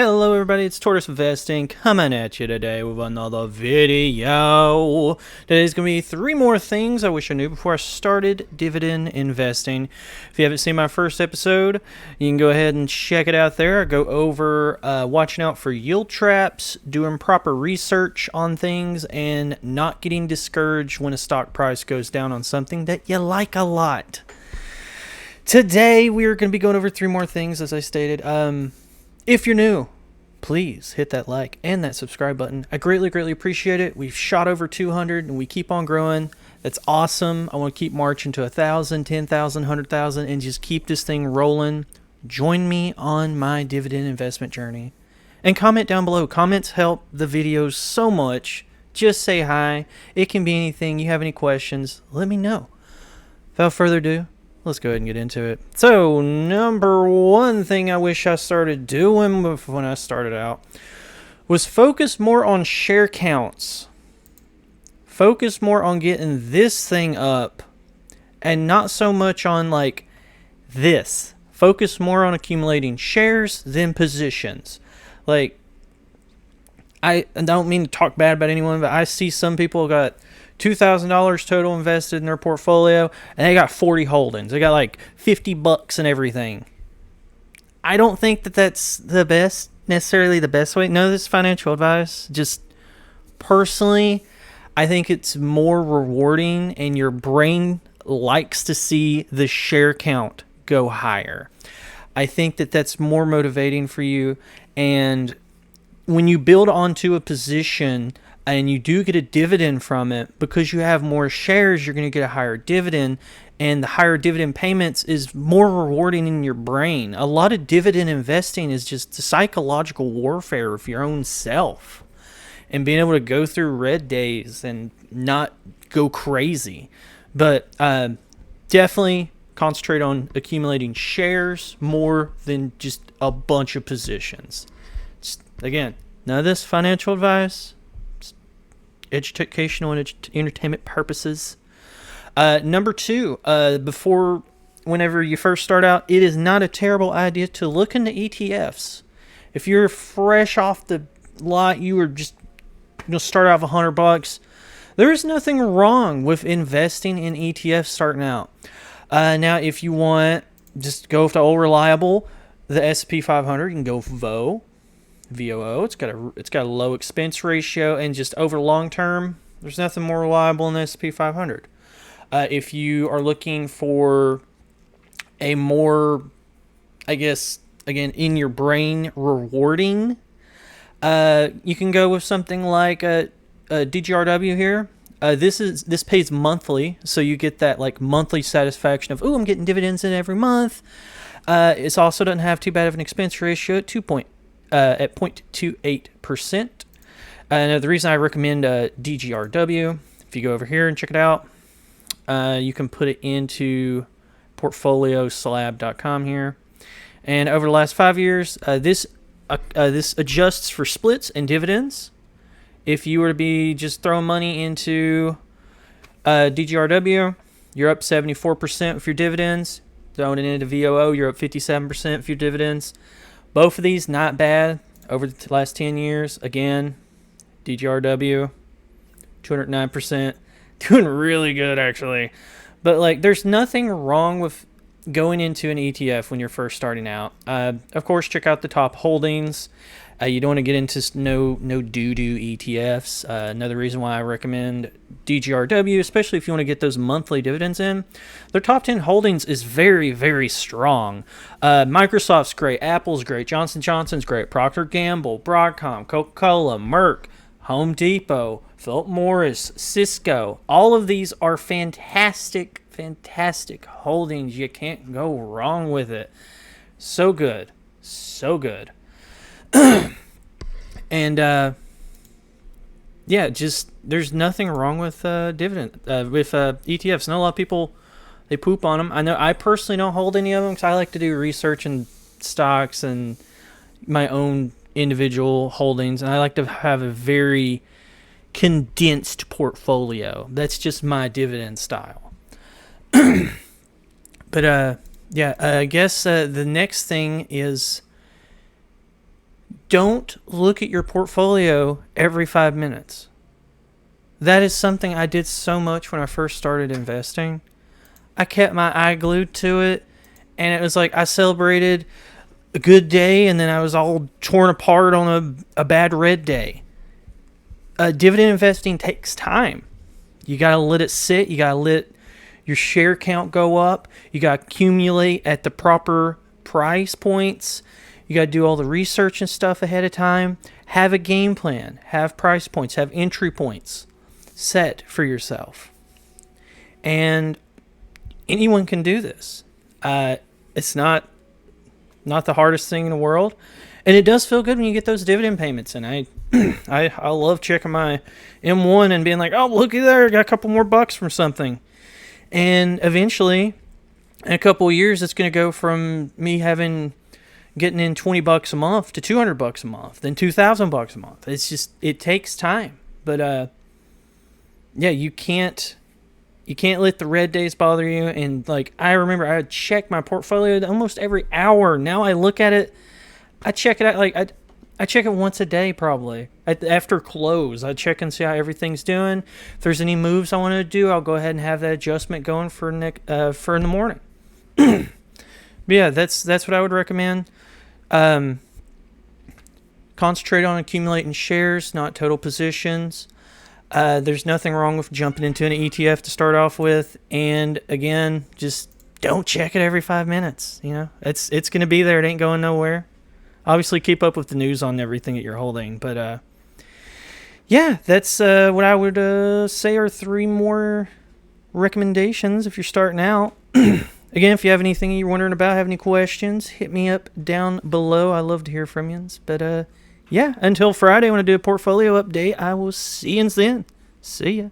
Hello everybody, it's Tortoise Investing coming at you today with another video. Today's going to be 3 more things I wish I knew before I started dividend investing. If you haven't seen my first episode, you can go ahead and check it out there. I go over watching out for yield traps, doing proper research on things, and not getting discouraged when a stock price goes down on something that you like a lot. Today we are going to be going over 3 more things, as I stated. If you're new, please hit that like and that subscribe button. I greatly appreciate it. We've shot over 200 and we keep on growing. That's awesome. I want to keep marching to 1,000, 10,000, 100,000 and just keep this thing rolling. Join me on my dividend investment journey. And comment down below. Comments help the videos so much. Just say hi. It can be anything. You have any questions, let me know. Without further ado, let's go ahead and get into it. So, number 1 thing I wish I started doing when I started out was focus more on share counts. Focus more on getting this thing up and not so much on like this. Focus more on accumulating shares than positions. Like, I don't mean to talk bad about anyone, but I see some people got $2,000 total invested in their portfolio, and they got 40 holdings. They got like $50 and everything. I don't think that that's necessarily the best way. No, this is financial advice. Just personally, I think it's more rewarding, and your brain likes to see the share count go higher. I think that that's more motivating for you, and when you build onto a position and you do get a dividend from it, because you have more shares, you're going to get a higher dividend, and the higher dividend payments is more rewarding in your brain. A lot of dividend investing is just psychological warfare of your own self and being able to go through red days and not go crazy. But definitely concentrate on accumulating shares more than just a bunch of positions. Just, again, none of this financial advice. Educational and entertainment purposes. Number 2, whenever you first start out, it is not a terrible idea to look into ETFs. If you're fresh off the lot, you are just going to start out with $100. There is nothing wrong with investing in ETFs starting out. Now, if you want, just go with the old reliable, the S&P 500, you can go with VOO. It's got a low expense ratio, and just over long term, there's nothing more reliable than the S&P 500. If you are looking for a more, I guess, again, in your brain rewarding, you can go with something like a DGRW here. This pays monthly, so you get that like monthly satisfaction of, I'm getting dividends in every month. It also doesn't have too bad of an expense ratio at 0.28%. Now, the reason I recommend DGRW, if you go over here and check it out, you can put it into portfolioslab.com here. And over the last 5 years, this adjusts for splits and dividends. If you were to be just throwing money into DGRW, you're up 74% with your dividends. Throwing it into VOO, you're up 57% with your dividends. Both of these, not bad over the last 10 years. Again, DGRW, 209%. Doing really good, actually. But, like, there's nothing wrong with going into an ETF when you're first starting out. Of course, check out the top holdings. You don't want to get into no doo-doo ETFs. Another reason why I recommend DGRW, especially if you want to get those monthly dividends in, their top 10 holdings is very strong. Microsoft's great, Apple's great, Johnson & Johnson's great, Procter & Gamble, Broadcom, Coca-Cola, Merck, Home Depot, Philip Morris, Cisco. All of these are fantastic holdings. You can't go wrong with it. So good. And just there's nothing wrong with ETFs. I know a lot of people, they poop on them. I know I personally don't hold any of them because I like to do research in stocks and my own individual holdings, and I like to have a very condensed portfolio. That's just my dividend style. But I guess the next thing is don't look at your portfolio every 5 minutes. That is something I did so much when I first started investing. I kept my eye glued to it, and it was like I celebrated a good day, and then I was all torn apart on a bad red day. Dividend investing takes time. You got to let it sit. You got to let your share count go up. You got to accumulate at the proper price points. You got to do all the research and stuff ahead of time. Have a game plan. Have price points. Have entry points set for yourself. And anyone can do this. It's not the hardest thing in the world. And it does feel good when you get those dividend payments. And I love checking my M1 and being like, oh, looky there, I got a couple more bucks from something. And eventually, in a couple of years, it's going to go from me getting in $20 a month to $200 a month, then $2,000 a month. It's just, it takes time. But yeah, you can't let the red days bother you. And like, I remember I would check my portfolio almost every hour. Now I look at it, I check it out, like I check it once a day probably. After close, I check and see how everything's doing. If there's any moves I want to do, I'll go ahead and have that adjustment going for in the morning. But yeah, that's what I would recommend. Concentrate on accumulating shares, not total positions. There's nothing wrong with jumping into an ETF to start off with. And again, just don't check it every 5 minutes. You know, it's going to be there. It ain't going nowhere. Obviously, keep up with the news on everything that you're holding. But yeah, that's what I would say are 3 more recommendations if you're starting out. Again, if you have anything you're wondering about, have any questions, hit me up down below. I love to hear from you. But yeah, until Friday when I do a portfolio update, I will see you then. See ya.